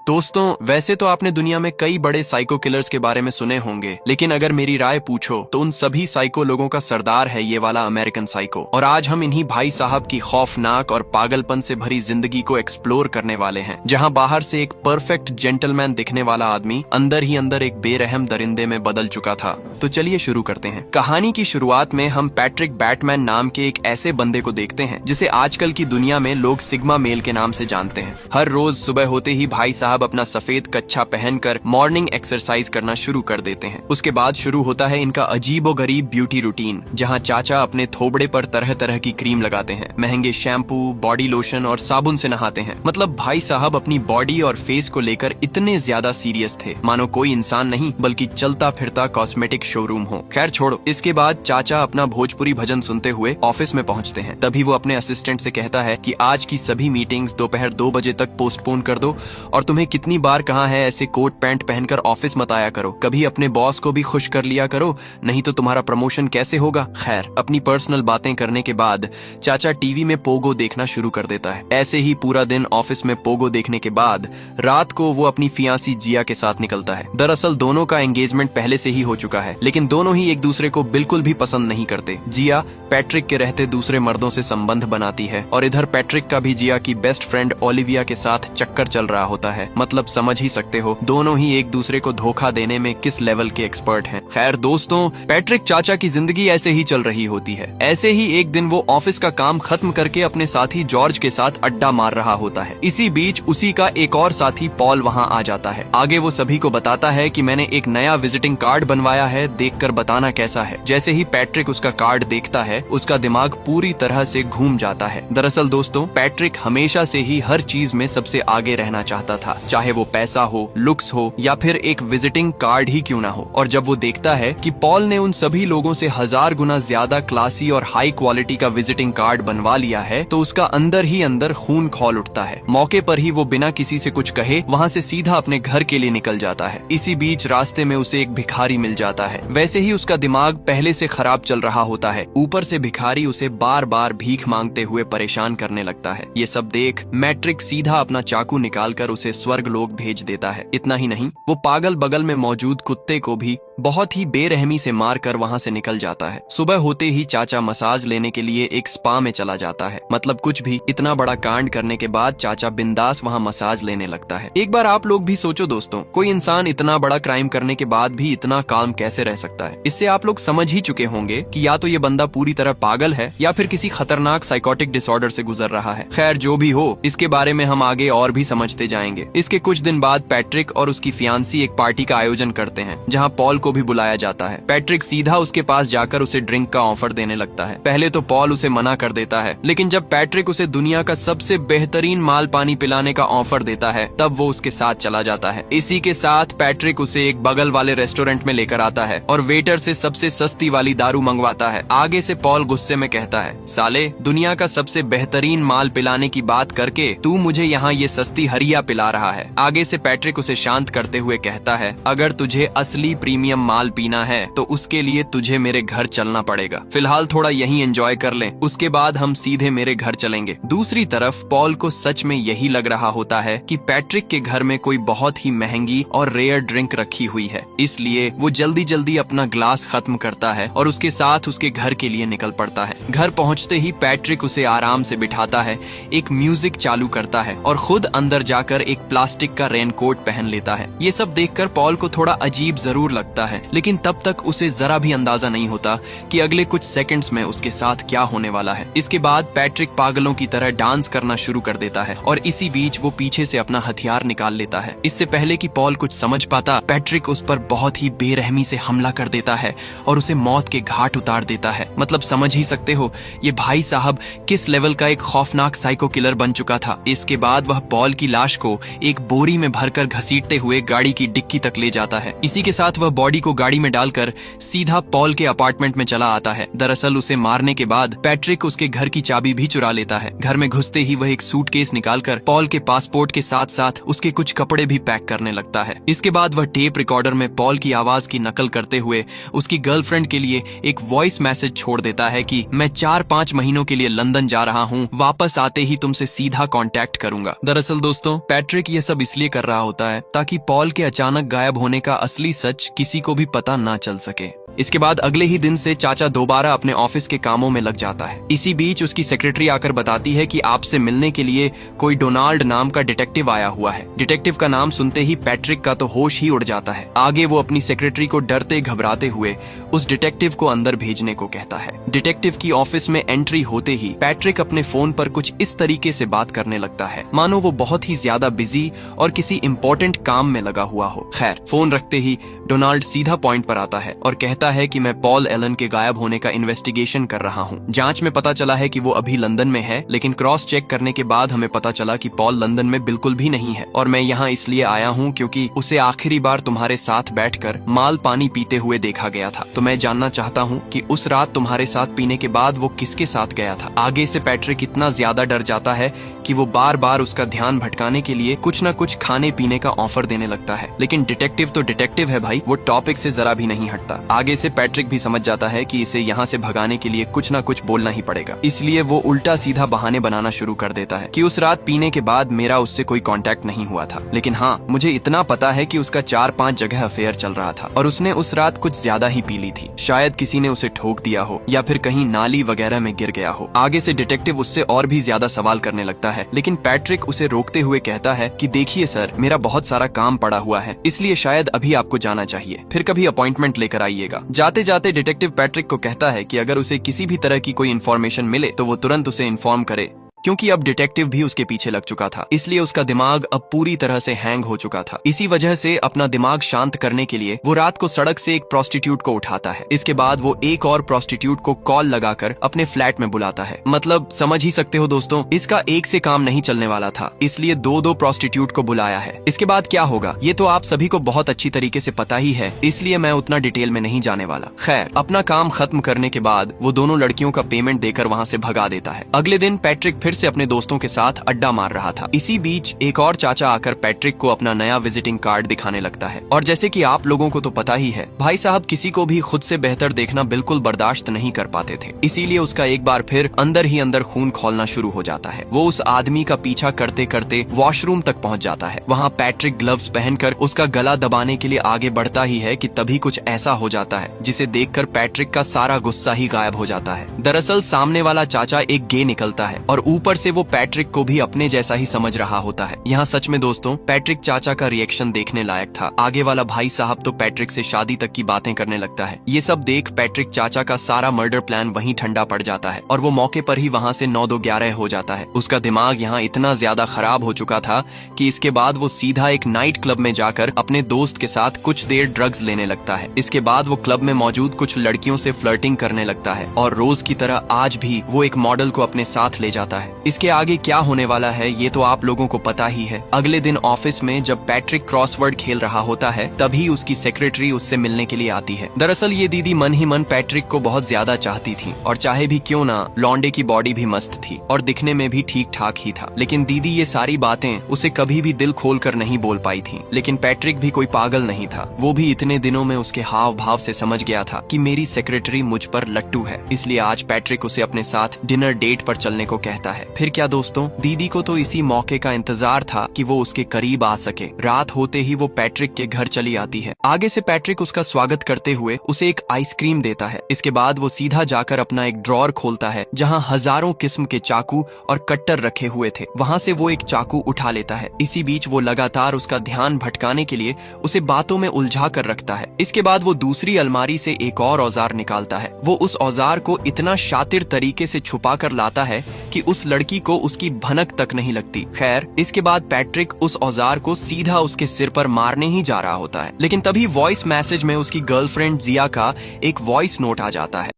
दोस्तों, वैसे तो आपने दुनिया में कई बड़े साइको किलर्स के बारे में सुने होंगे, लेकिन अगर मेरी राय पूछो तो उन सभी साइको लोगों का सरदार है ये वाला अमेरिकन साइको। और आज हम इन्हीं भाई साहब की खौफनाक और पागलपन से भरी जिंदगी को एक्सप्लोर करने वाले हैं, जहां बाहर से एक परफेक्ट जेंटलमैन दिखने वाला आदमी अंदर ही अंदर एक बेरहम दरिंदे में बदल चुका था। तो चलिए शुरू करते हैं। कहानी की शुरुआत में हम पैट्रिक बैटमैन नाम के एक ऐसे बंदे को देखते हैं जिसे आजकल की दुनिया में लोग सिग्मा मेल के नाम से जानते हैं। हर रोज सुबह होते ही भाई साहब अपना सफेद कच्छा पहनकर मॉर्निंग एक्सरसाइज करना शुरू कर देते हैं। उसके बाद शुरू होता है इनका अजीबोगरीब ब्यूटी रूटीन, जहां चाचा अपने थोबड़े पर तरह तरह की क्रीम लगाते हैं, महंगे शैम्पू, बॉडी लोशन और साबुन से नहाते हैं। मतलब भाई साहब अपनी बॉडी और फेस को लेकर इतने ज्यादा सीरियस थे मानो कोई इंसान नहीं बल्कि चलता फिरता कॉस्मेटिक शोरूम हो। खैर छोड़ो। इसके बाद चाचा अपना भोजपुरी भजन सुनते हुए ऑफिस में पहुंचते हैं। तभी वो अपने असिस्टेंट से कहता है कि आज की सभी मीटिंग्स दोपहर 2 बजे तक पोस्टपोन कर दो और तुम्हें कितनी बार कहा है ऐसे कोट पैंट पहनकर ऑफिस मत आया करो। कभी अपने बॉस को भी खुश कर लिया करो, नहीं तो तुम्हारा प्रमोशन कैसे होगा। खैर, अपनी पर्सनल बातें करने के बाद चाचा टीवी में पोगो देखना शुरू कर देता है। ऐसे ही पूरा दिन ऑफिस में पोगो देखने के बाद रात को वो अपनी फियांसी जिया के साथ निकलता है। दरअसल दोनों का एंगेजमेंट पहले से ही हो चुका है, लेकिन दोनों ही एक दूसरे को बिल्कुल भी पसंद नहीं करते। जिया पैट्रिक के रहते दूसरे मर्दों से संबंध बनाती है और इधर पैट्रिक का भी जिया की बेस्ट फ्रेंड ओलिविया के साथ चक्कर चल रहा होता है। मतलब समझ ही सकते हो दोनों ही एक दूसरे को धोखा देने में किस लेवल के एक्सपर्ट हैं। खैर दोस्तों, पैट्रिक चाचा की जिंदगी ऐसे ही चल रही होती है। ऐसे ही एक दिन वो ऑफिस का काम खत्म करके अपने साथी जॉर्ज के साथ अड्डा मार रहा होता है। इसी बीच उसी का एक और साथी पॉल वहाँ आ जाता है। आगे वो सभी को बताता है कि मैंने एक नया विजिटिंग कार्ड बनवाया है, देखकर बताना कैसा है। जैसे ही पैट्रिक उसका कार्ड देखता है उसका दिमाग पूरी तरह से घूम जाता है। दरअसल दोस्तों, पैट्रिक हमेशा से ही हर चीज में सबसे आगे रहना चाहता था, चाहे वो पैसा हो, लुक्स हो या फिर एक विजिटिंग कार्ड ही क्यों ना हो। और जब वो देखता है कि पॉल ने उन सभी लोगों से 1000 गुना ज्यादा क्लासी और हाई क्वालिटी का विजिटिंग कार्ड बनवा लिया है तो उसका अंदर ही अंदर खून खौल उठता है। मौके पर ही वो बिना किसी से कुछ कहे वहाँ से सीधा अपने घर के लिए निकल जाता है। इसी बीच रास्ते में उसे एक भिखारी मिल जाता है। वैसे ही उसका दिमाग पहले से खराब चल रहा होता है, ऊपर से भिखारी उसे बार बार भीख मांगते हुए परेशान करने लगता है। ये सब देख मैट्रिक सीधा अपना चाकू निकालकर उसे स्वर्ग लोक भेज देता है। इतना ही नहीं, वो पागल बगल में मौजूद कुत्ते को भी बहुत ही बेरहमी से मारकर वहाँ से निकल जाता है। सुबह होते ही चाचा मसाज लेने के लिए एक स्पा में चला जाता है। मतलब कुछ भी, इतना बड़ा कांड करने के बाद चाचा बिंदास वहाँ मसाज लेने लगता है। एक बार आप लोग भी सोचो दोस्तों, कोई इंसान इतना बड़ा क्राइम करने के बाद भी इतना काम कैसे रह सकता है। इससे आप लोग समझ ही चुके होंगे कि या तो ये बंदा पूरी तरह पागल है या फिर किसी खतरनाक साइकोटिक डिसऑर्डर से गुजर रहा है। खैर जो भी हो, इसके बारे में हम आगे और भी समझते जाएंगे। इसके कुछ दिन बाद पैट्रिक और उसकी फियांसी एक पार्टी का आयोजन करते हैं जहाँ पॉल को भी बुलाया जाता है। पैट्रिक सीधा उसके पास जाकर उसे ड्रिंक का ऑफर देने लगता है। पहले तो पॉल उसे मना कर देता है, लेकिन जब पैट्रिक उसे दुनिया का सबसे बेहतरीन माल पानी पिलाने का ऑफर देता है तब वो उसके साथ चला जाता है। इसी के साथ पैट्रिक उसे एक बगल वाले रेस्टोरेंट में लेकर आता है और वेटर से सबसे सस्ती वाली दारू मंगवाता है। आगे से पॉल गुस्से में कहता है, साले, दुनिया का सबसे बेहतरीन माल पिलाने की बात करके तू मुझे यहाँ ये सस्ती हरिया पिला रहा है। आगे से पैट्रिक उसे शांत करते हुए कहता है, अगर तुझे असली प्रीमियम माल पीना है तो उसके लिए तुझे मेरे घर चलना पड़ेगा। फिलहाल थोड़ा यहीं एंजॉय कर लें, उसके बाद हम सीधे मेरे घर चलेंगे। दूसरी तरफ पॉल को सच में यही लग रहा होता है कि पैट्रिक के घर में कोई बहुत ही महंगी और रेयर ड्रिंक रखी हुई है, इसलिए वो जल्दी जल्दी अपना ग्लास खत्म करता है और उसके साथ उसके घर के लिए निकल पड़ता है। घर पहुंचते ही पैट्रिक उसे आराम से बिठाता है, एक म्यूजिक चालू करता है और खुद अंदर जाकर एक प्लास्टिक का रेनकोट पहन लेता है। ये सब देखकर पॉल को थोड़ा अजीब जरूर लगता है, लेकिन तब तक उसे जरा भी अंदाजा नहीं होता कि अगले कुछ सेकंड्स में उसके साथ क्या होने वाला है। इसके बाद पैट्रिक पागलों की तरह डांस करना शुरू कर देता है और इसी बीच वो पीछे से अपना हथियार निकाल लेता है। इससे पहले कि पॉल कुछ समझ पाता, पैट्रिक उस पर बहुत ही बेरहमी से हमला कर देता है और उसे मौत के घाट उतार देता है। मतलब समझ ही सकते हो ये भाई साहब किस लेवल का एक खौफनाक साइको किलर बन चुका था। इसके बाद वह पॉल की लाश को एक बोरी में भरकर घसीटते हुए गाड़ी की डिक्की तक ले जाता है। इसी के साथ वह बॉडी को गाड़ी में डालकर सीधा पॉल के अपार्टमेंट में चला आता है। दरअसल उसे मारने के बाद पैट्रिक उसके घर की चाबी भी चुरा लेता है। घर में घुसते ही वह एक सूटकेस निकालकर पॉल के पासपोर्ट के साथ साथ उसके कुछ कपड़े भी पैक करने लगता है। इसके बाद वह टेप रिकॉर्डर में पॉल की आवाज की नकल करते हुए उसकी गर्लफ्रेंड के लिए एक वॉइस मैसेज छोड़ देता है कि मैं 4-5 महीनों के लिए लंदन जा रहा हूँ, वापस आते ही तुमसे सीधा कांटेक्ट करूंगा। दरअसल दोस्तों, पैट्रिक ये ये सब इसलिए कर रहा होता है ताकि पॉल के अचानक गायब होने का असली सच किसी को भी पता ना चल सके। इसके बाद अगले ही दिन से चाचा दोबारा अपने ऑफिस के कामों में लग जाता है। इसी बीच उसकी सेक्रेटरी आकर बताती है कि आपसे मिलने के लिए कोई डोनाल्ड नाम का डिटेक्टिव आया हुआ है। डिटेक्टिव का नाम सुनते ही पैट्रिक का तो होश ही उड़ जाता है। आगे वो अपनी सेक्रेटरी को डरते घबराते हुए उस डिटेक्टिव को अंदर भेजने को कहता है। डिटेक्टिव की ऑफिस में एंट्री होते ही पैट्रिक अपने फोन पर कुछ इस तरीके से बात करने लगता है मानो वो बहुत ही ज्यादा बिजी और किसी इंपॉर्टेंट काम में लगा हुआ हो। खैर, फोन रखते ही डोनाल्ड सीधा पॉइंट पर आता है और कहता है कि मैं पॉल एलन के गायब होने का इन्वेस्टिगेशन कर रहा हूँ। जांच में पता चला है कि वो अभी लंदन में है, लेकिन क्रॉस चेक करने के बाद हमें पता चला कि पॉल लंदन में बिल्कुल भी नहीं है और मैं यहाँ इसलिए आया हूँ क्योंकि उसे आखिरी बार तुम्हारे साथ बैठकर माल पानी पीते हुए देखा गया था। तो मैं जानना चाहता हूँ कि उस रात तुम्हारे साथ पीने के बाद वो किसके साथ गया था। आगे से पैट्रिक इतना ज्यादा डर जाता है कि वो बार बार उसका ध्यान भटकाने के लिए कुछ न कुछ खाने पीने का ऑफर देने लगता है। लेकिन डिटेक्टिव तो डिटेक्टिव है भाई, वो टॉपिक से जरा भी नहीं हटता। आगे से पैट्रिक भी समझ जाता है कि इसे यहाँ से भगाने के लिए कुछ न कुछ बोलना ही पड़ेगा, इसलिए वो उल्टा सीधा बहाने बनाना शुरू कर देता है कि उस रात पीने के बाद मेरा उससे कोई कांटेक्ट नहीं हुआ था, लेकिन हाँ, मुझे इतना पता है कि उसका 4-5 जगह अफेयर चल रहा था और उसने उस रात कुछ ज्यादा ही पी ली थी। शायद किसी ने उसे ठोक दिया हो या फिर कहीं नाली वगैरह में गिर गया हो। आगे से डिटेक्टिव उससे और भी ज्यादा सवाल करने लगता है, लेकिन पैट्रिक उसे रोकते हुए कहता है कि देखिए सर, मेरा बहुत सारा काम पड़ा हुआ है, इसलिए शायद अभी आपको जाना चाहिए, फिर कभी अपॉइंटमेंट लेकर आइएगा। जाते जाते डिटेक्टिव पैट्रिक को कहता है कि अगर उसे किसी भी तरह की कोई इन्फॉर्मेशन मिले तो वो तुरंत उसे इन्फॉर्म करे, क्योंकि अब डिटेक्टिव भी उसके पीछे लग चुका था, इसलिए उसका दिमाग अब पूरी तरह से हैंग हो चुका था। इसी वजह से अपना दिमाग शांत करने के लिए वो रात को सड़क से एक प्रोस्टिट्यूट को उठाता है। इसके बाद वो एक और प्रोस्टिट्यूट को कॉल लगाकर अपने फ्लैट में बुलाता है। मतलब समझ ही सकते हो दोस्तों, इसका एक से काम नहीं चलने वाला था, इसलिए 2-2 प्रोस्टिट्यूट को बुलाया है। इसके बाद क्या होगा ये तो आप सभी को बहुत अच्छी तरीके से पता ही है, इसलिए मैं उतना डिटेल में नहीं जाने वाला। खैर, अपना काम खत्म करने के बाद वो दोनों लड़कियों का पेमेंट देकर वहाँ से भगा देता है। अगले दिन पैट्रिक फिर से अपने दोस्तों के साथ अड्डा मार रहा था। इसी बीच एक और चाचा आकर पैट्रिक को अपना नया विजिटिंग कार्ड दिखाने लगता है। और जैसे कि आप लोगों को तो पता ही है, भाई साहब किसी को भी खुद से बेहतर देखना बिल्कुल बर्दाश्त नहीं कर पाते थे, इसीलिए उसका एक बार फिर अंदर ही अंदर खून खौलना शुरू हो जाता है। वो उस आदमी का पीछा करते करते वॉशरूम तक पहुंच जाता है। वहाँ पैट्रिक ग्लव्स पहनकर उसका गला दबाने के लिए आगे बढ़ता ही है कि तभी कुछ ऐसा हो जाता है जिसे देखकर पैट्रिक का सारा गुस्सा ही गायब हो जाता है। दरअसल सामने वाला चाचा एक गे निकलता है और ऊपर से वो पैट्रिक को भी अपने जैसा ही समझ रहा होता है। यहाँ सच में दोस्तों, पैट्रिक चाचा का रिएक्शन देखने लायक था। आगे वाला भाई साहब तो पैट्रिक से शादी तक की बातें करने लगता है। ये सब देख पैट्रिक चाचा का सारा मर्डर प्लान वहीं ठंडा पड़ जाता है और वो मौके पर ही वहाँ से 9-2-11 हो जाता है। उसका दिमाग यहाँ इतना ज्यादा खराब हो चुका था कि इसके बाद वो सीधा एक नाइट क्लब में जाकर अपने दोस्त के साथ कुछ देर ड्रग्स लेने लगता है। इसके बाद वो क्लब में मौजूद कुछ लड़कियों से फ्लर्टिंग करने लगता है और रोज की तरह आज भी वो एक मॉडल को अपने साथ ले जाता है। इसके आगे क्या होने वाला है ये तो आप लोगों को पता ही है। अगले दिन ऑफिस में जब पैट्रिक क्रॉसवर्ड खेल रहा होता है तभी उसकी सेक्रेटरी उससे मिलने के लिए आती है। दरअसल ये दीदी मन ही मन पैट्रिक को बहुत ज्यादा चाहती थी और चाहे भी क्यों ना, लॉन्डे की बॉडी भी मस्त थी और दिखने में भी ठीक ठाक ही था, लेकिन दीदी ये सारी बातें उसे कभी भी दिल खोल कर नहीं बोल पाई थी। लेकिन पैट्रिक भी कोई पागल नहीं था, वो भी इतने दिनों में उसके हाव भाव से समझ गया था कि मेरी सेक्रेटरी मुझ पर लट्टू है, इसलिए आज पैट्रिक उसे अपने साथ डिनर डेट पर चलने को कहता है। फिर क्या दोस्तों, दीदी को तो इसी मौके का इंतजार था कि वो उसके करीब आ सके। रात होते ही वो पैट्रिक के घर चली आती है। आगे से पैट्रिक उसका स्वागत करते हुए उसे एक आइसक्रीम देता है। इसके बाद वो सीधा जाकर अपना एक ड्रॉर खोलता है जहाँ हजारों किस्म के चाकू और कट्टर रखे हुए थे। वहाँ से वो एक चाकू उठा लेता है। इसी बीच वो लगातार उसका ध्यान भटकाने के लिए उसे बातों में उलझा कर रखता है। इसके बाद वो दूसरी अलमारी से एक और औजार निकालता है। वो उस औजार को इतना शातिर तरीके से छुपा कर लाता है कि उस लड़की को उसकी भनक तक नहीं लगती। खैर, इसके बाद पैट्रिक उस औजार को सीधा उसके सिर पर मारने ही जा रहा होता है, लेकिन तभी वॉइस मैसेज में उसकी गर्लफ्रेंड जिया का एक वॉइस नोट आ जाता है।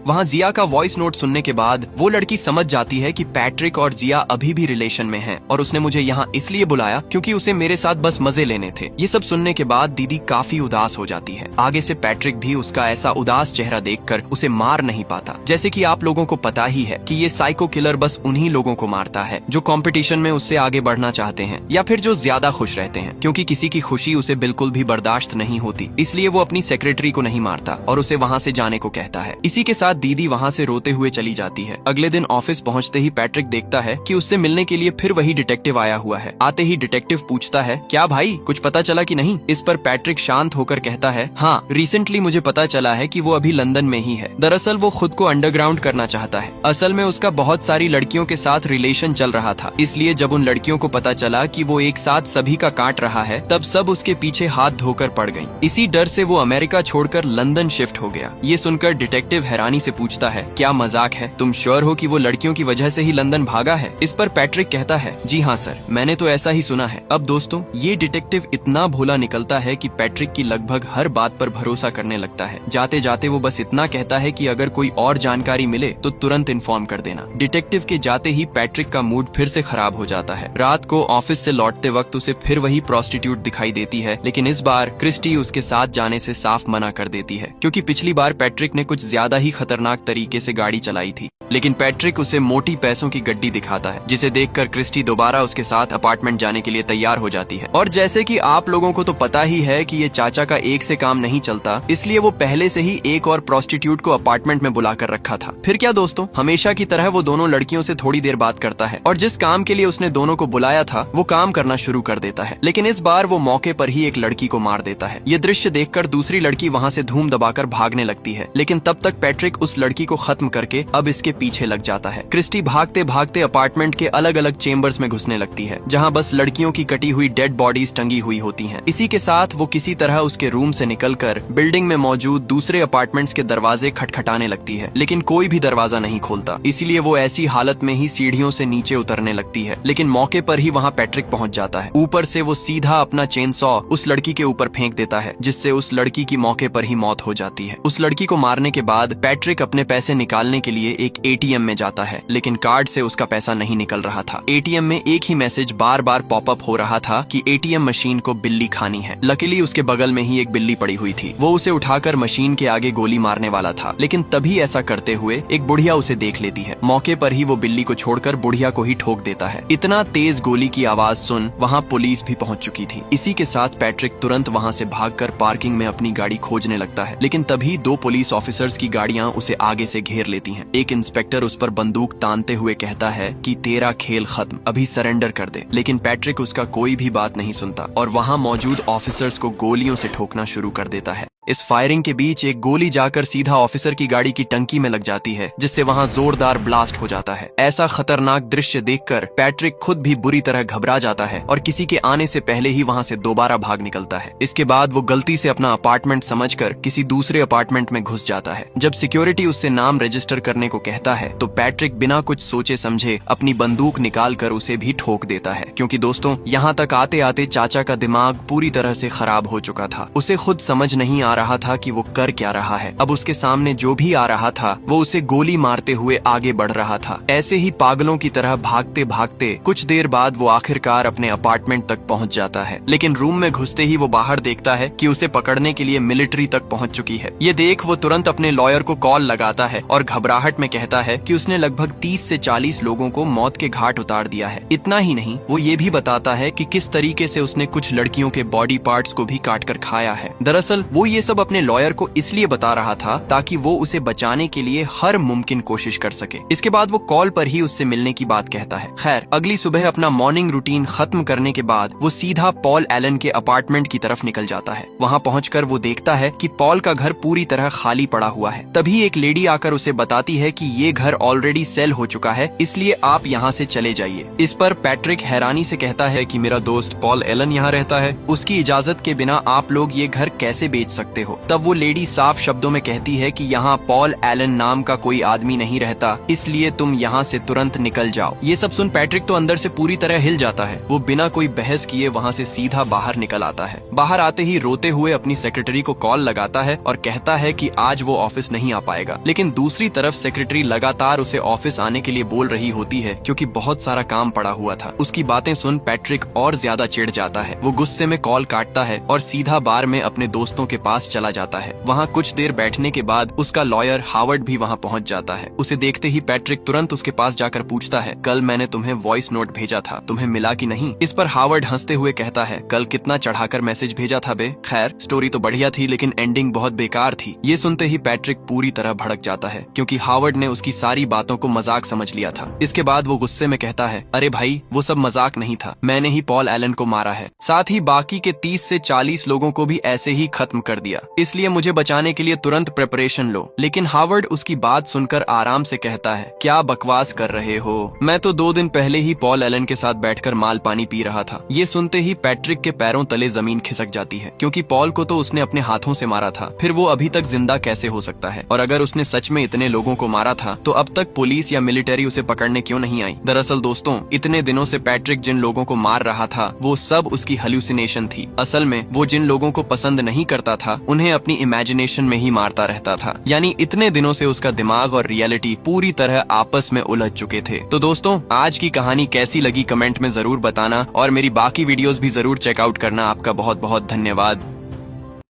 वहाँ जिया का वॉइस नोट सुनने के बाद वो लड़की समझ जाती है कि पैट्रिक और जिया अभी भी रिलेशन में हैं और उसने मुझे यहाँ इसलिए बुलाया क्योंकि उसे मेरे साथ बस मजे लेने थे। ये सब सुनने के बाद दीदी काफी उदास हो जाती है। आगे से पैट्रिक भी उसका ऐसा उदास चेहरा देखकर उसे मार नहीं पाता। जैसे कि आप लोगों को पता ही है कि ये साइको किलर बस उन्हीं लोगों को मारता है जो कंपटीशन में उससे आगे बढ़ना चाहते हैं या फिर जो ज्यादा खुश रहते हैं, क्योंकि किसी की खुशी उसे बिल्कुल भी बर्दाश्त नहीं होती। इसलिए वो अपनी सेक्रेटरी को नहीं मारता और उसे वहाँ से जाने को कहता है। इसी के साथ रात दीदी वहाँ से रोते हुए चली जाती है। अगले दिन ऑफिस पहुँचते ही पैट्रिक देखता है कि उससे मिलने के लिए फिर वही डिटेक्टिव आया हुआ है। आते ही डिटेक्टिव पूछता है, क्या भाई कुछ पता चला कि नहीं? इस पर पैट्रिक शांत होकर कहता है, हाँ, रिसेंटली मुझे पता चला है कि वो अभी लंदन में ही है। दरअसल वो खुद को अंडरग्राउंड करना चाहता है। असल में उसका बहुत सारी लड़कियों के साथ रिलेशन चल रहा था, इसलिए जब उन लड़कियों को पता चला कि वो एक साथ सभी का काट रहा है, तब सब उसके पीछे हाथ धोकर पड़ गईं। इसी डर से वो अमेरिका छोड़कर लंदन शिफ्ट हो गया। ये सुनकर डिटेक्टिव हैरानी से पूछता है, क्या मजाक है? तुम श्योर हो कि वो लड़कियों की वजह से ही लंदन भागा है? इस पर पैट्रिक कहता है, जी हाँ सर, मैंने तो ऐसा ही सुना है। अब दोस्तों, ये डिटेक्टिव इतना भोला निकलता है कि पैट्रिक की लगभग हर बात पर भरोसा करने लगता है। जाते जाते वो बस इतना कहता है कि अगर कोई और जानकारी मिले तो तुरंत इन्फॉर्म कर देना। डिटेक्टिव के जाते ही पैट्रिक का मूड फिर से खराब हो जाता है। रात को ऑफिस से लौटते वक्त उसे फिर वही प्रोस्टिट्यूट दिखाई देती है, लेकिन इस बार क्रिस्टी उसके साथ जाने से साफ मना कर देती है, क्योंकि पिछली बार पैट्रिक ने कुछ ज्यादा ही खतरनाक तरीके से गाड़ी चलाई थी। लेकिन पैट्रिक उसे मोटी पैसों की गड्डी दिखाता है, जिसे देखकर क्रिस्टी दोबारा उसके साथ अपार्टमेंट जाने के लिए तैयार हो जाती है। और जैसे कि आप लोगों को तो पता ही है कि ये चाचा का एक से काम नहीं चलता, इसलिए वो पहले से ही एक और प्रोस्टिट्यूट को अपार्टमेंट में बुलाकर रखा था। फिर क्या दोस्तों, हमेशा की तरह वो दोनों लड़कियों से थोड़ी देर बात करता है और जिस काम के लिए उसने दोनों को बुलाया था वो काम करना शुरू कर देता है। लेकिन इस बार वो मौके पर ही एक लड़की को मार देता है। ये दृश्य देखकर दूसरी लड़की वहाँ से धूम दबाकर भागने लगती है, लेकिन तब तक पैट्रिक उस लड़की को खत्म करके अब इसके पीछे लग जाता है। क्रिस्टी भागते भागते अपार्टमेंट के अलग अलग चेम्बर्स में घुसने लगती है, जहाँ बस लड़कियों की कटी हुई डेड बॉडीज टंगी हुई होती हैं। इसी के साथ वो किसी तरह उसके रूम से निकलकर बिल्डिंग में मौजूद दूसरे अपार्टमेंट्स के दरवाजे खटखटाने लगती है, लेकिन कोई भी दरवाजा नहीं खोलता। इसलिए वो ऐसी हालत में ही सीढ़ियों से नीचे उतरने लगती है, लेकिन मौके पर ही वहाँ पैट्रिक पहुँच जाता है। ऊपर से वो सीधा अपना चेन सॉ उस लड़की के ऊपर फेंक देता है, जिससे उस लड़की की मौके पर ही मौत हो जाती है। उस लड़की को मारने के बाद पैट्रिक अपने पैसे निकालने के लिए एक एटीएम में जाता है, लेकिन कार्ड से उसका पैसा नहीं निकल रहा था। एटीएम में एक ही मैसेज बार बार पॉपअप हो रहा था कि एटीएम मशीन को बिल्ली खानी है। लकीली उसके बगल में ही एक बिल्ली पड़ी हुई थी। वो उसे उठाकर मशीन के आगे गोली मारने वाला था, लेकिन तभी ऐसा करते हुए एक बुढ़िया उसे देख लेती है। मौके पर ही वो बिल्ली को छोड़कर बुढ़िया को ही ठोक देता है। इतना तेज गोली की आवाज सुन वहाँ पुलिस भी पहुँच चुकी थी। इसी के साथ पैट्रिक तुरंत वहाँ से भागकर पार्किंग में अपनी गाड़ी खोजने लगता है, लेकिन तभी दो पुलिस ऑफिसर्स की गाड़ियाँ उसे आगे से घेर लेती हैं। एक इंस्पेक्टर उस पर बंदूक तानते हुए कहता है कि तेरा खेल खत्म, अभी सरेंडर कर दे। लेकिन पैट्रिक उसका कोई भी बात नहीं सुनता और वहाँ मौजूद ऑफिसर्स को गोलियों से ठोकना शुरू कर देता है। इस फायरिंग के बीच एक गोली जाकर सीधा ऑफिसर की गाड़ी की टंकी में लग जाती है, जिससे वहां जोरदार ब्लास्ट हो जाता है। ऐसा खतरनाक दृश्य देखकर पैट्रिक खुद भी बुरी तरह घबरा जाता है और किसी के आने से पहले ही वहां से दोबारा भाग निकलता है। इसके बाद वो गलती से अपना अपार्टमेंट समझकर किसी दूसरे अपार्टमेंट में घुस जाता है। जब सिक्योरिटी उससे नाम रजिस्टर करने को कहता है तो पैट्रिक बिना कुछ सोचे समझे अपनी बंदूक निकाल कर उसे भी ठोक देता है, क्योंकि दोस्तों यहाँ तक आते आते चाचा का दिमाग पूरी तरह से खराब हो चुका था। उसे खुद समझ नहीं आ रहा था कि वो कर क्या रहा है। अब उसके सामने जो भी आ रहा था वो उसे गोली मारते हुए आगे बढ़ रहा था। ऐसे ही पागलों की तरह भागते भागते कुछ देर बाद वो आखिरकार अपने अपार्टमेंट तक पहुंच जाता है, लेकिन रूम में घुसते ही वो बाहर देखता है कि उसे पकड़ने के लिए मिलिट्री तक पहुंच चुकी है। ये देख वो तुरंत अपने लॉयर को कॉल लगाता है और घबराहट में कहता है कि उसने लगभग 30 से 40 लोगों को मौत के घाट उतार दिया है। इतना ही नहीं, वो ये भी बताता है कि किस तरीके से उसने कुछ लड़कियों के बॉडी पार्ट्स को भी काट कर खाया है। दरअसल वो ये सब अपने लॉयर को इसलिए बता रहा था ताकि वो उसे बचाने के लिए हर मुमकिन कोशिश कर सके। इसके बाद वो कॉल पर ही उससे मिलने की बात कहता है। खैर, अगली सुबह अपना मॉर्निंग रूटीन खत्म करने के बाद वो सीधा पॉल एलन के अपार्टमेंट की तरफ निकल जाता है। वहाँ पहुंचकर वो देखता है कि पॉल का घर पूरी तरह खाली पड़ा हुआ है। तभी एक लेडी आकर उसे बताती है कि ये घर ऑलरेडी सेल हो चुका है, इसलिए आप यहाँ से चले जाइए। इस पर पैट्रिक हैरानी से कहता है कि मेरा दोस्त पॉल एलन यहाँ रहता है, उसकी इजाजत के बिना आप लोग ये घर कैसे बेच सकते हो। तब वो लेडी साफ शब्दों में कहती है कि यहाँ पॉल एलन नाम का कोई आदमी नहीं रहता, इसलिए तुम यहाँ से तुरंत निकल जाओ। ये सब सुन पैट्रिक तो अंदर से पूरी तरह हिल जाता है। वो बिना कोई बहस किए वहाँ से सीधा बाहर निकल आता है। बाहर आते ही रोते हुए अपनी सेक्रेटरी को कॉल लगाता है और कहता है कि आज वो ऑफिस नहीं आ पाएगा। लेकिन दूसरी तरफ सेक्रेटरी लगातार उसे ऑफिस आने के लिए बोल रही होती है, क्योंकि बहुत सारा काम पड़ा हुआ था। उसकी बातें सुन पैट्रिक और ज्यादा चिढ़ जाता है। वो गुस्से में कॉल काटता है और सीधा बार में अपने दोस्तों के पास पास चला जाता है। वहाँ कुछ देर बैठने के बाद उसका लॉयर हावर्ड भी वहाँ पहुँच जाता है। उसे देखते ही पैट्रिक तुरंत उसके पास जाकर पूछता है, कल मैंने तुम्हें वॉइस नोट भेजा था, तुम्हें मिला कि नहीं? इस पर हावर्ड हंसते हुए कहता है, कल कितना चढ़ाकर मैसेज भेजा था बे। खैर, स्टोरी तो बढ़िया थी लेकिन एंडिंग बहुत बेकार थी। ये सुनते ही पैट्रिक पूरी तरह भड़क जाता है क्योंकि हावर्ड ने उसकी सारी बातों को मजाक समझ लिया था। इसके बाद वो गुस्से में कहता है, अरे भाई, वो सब मजाक नहीं था, मैंने ही पॉल एलन को मारा है, साथ ही बाकी के 30 से 40 लोगों को भी ऐसे ही खत्म कर दिया, इसलिए मुझे बचाने के लिए तुरंत प्रिपरेशन लो। लेकिन हावर्ड उसकी बात सुनकर आराम से कहता है, क्या बकवास कर रहे हो, मैं तो 2 दिन पहले ही पॉल एलन के साथ बैठकर माल पानी पी रहा था। ये सुनते ही पैट्रिक के पैरों तले जमीन खिसक जाती है क्योंकि पॉल को तो उसने अपने हाथों से मारा था, फिर वो अभी तक जिंदा कैसे हो सकता है? और अगर उसने सच में इतने लोगों को मारा था तो अब तक पुलिस या मिलिट्री उसे पकड़ने क्यों नहीं आई? दरअसल दोस्तों, इतने दिनों से पैट्रिक जिन लोगों को मार रहा था वो सब उसकी हेलुसिनेशन थी। असल में वो जिन लोगों को पसंद नहीं करता था उन्हें अपनी इमेजिनेशन में ही मारता रहता था। यानी इतने दिनों से उसका दिमाग और रियलिटी पूरी तरह आपस में उलझ चुके थे। तो दोस्तों, आज की कहानी कैसी लगी कमेंट में जरूर बताना और मेरी बाकी वीडियोस भी जरूर चेकआउट करना। आपका बहुत बहुत धन्यवाद।